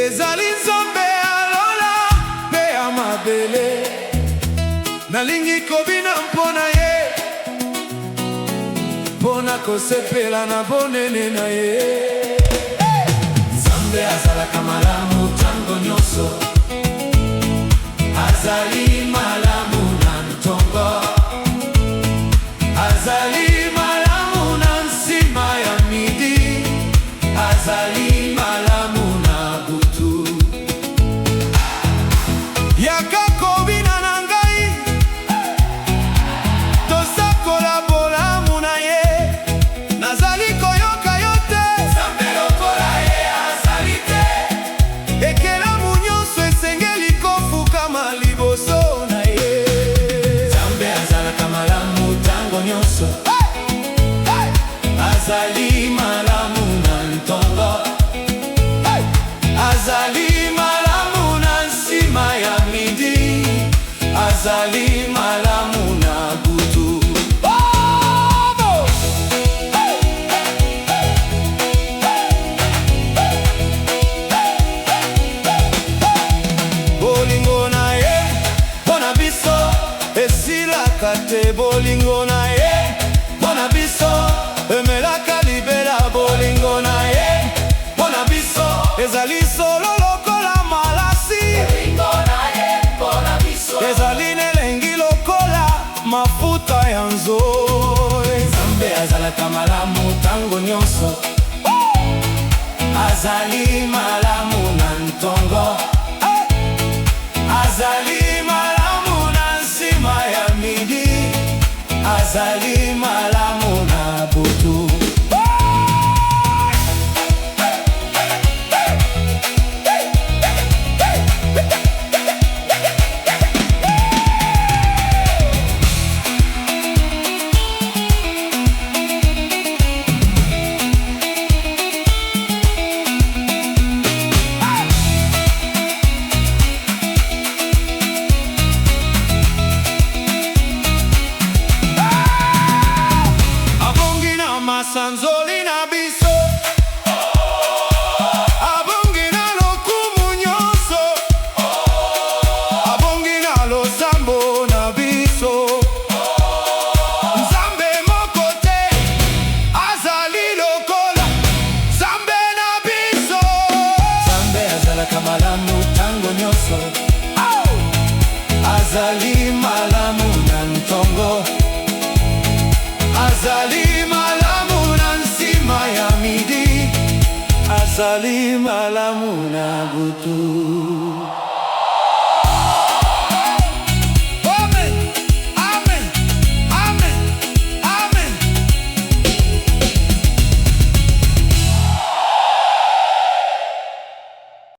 ezali Nzambe alola mpe ya mabele. Nalingi kobina mpona ye, mpona kosepela na bonene na ye. Nzambe azalaka malamu tango nyonso, azali malamu na ntongo, azali malamu na nsima ya midi, azali malamu na butu. Yaka kobina na ngai, tosakola bolamu na ye. Nazali koyoka yo te, Nzambe lokola ye azali te. Ekelamu nyonso esengeli kofukama liboso na ye. Nzambe azalaka malamu tango nyonso, azali malamu na ntongo, azali malamu na nsima ya midi, azali malamu na butu. Bolingo na ye mpona biso esilaka te, bolingo na ye mpona biso emelaka libela, bolingo na ye mpona biso ezali solo lokola malasi, bolingo na ye mpona biso ezali nelengi lokola mafuta ya nzoyi. Nzambe azalaka malamu tango nyonso, azali malamu na ntongo, azali malamu na nsima ya midi, azali malamu na butu. Masanzoli na biso, abongi na lokumu nyonso, abongi na losambo na biso. Nzambe moko te azali lokola Nzambe na biso. Nzambe azalaka malamu tango nyonso, azali malamu na ntongo, azali malamu na nsima ya midi, azali malamu na butu.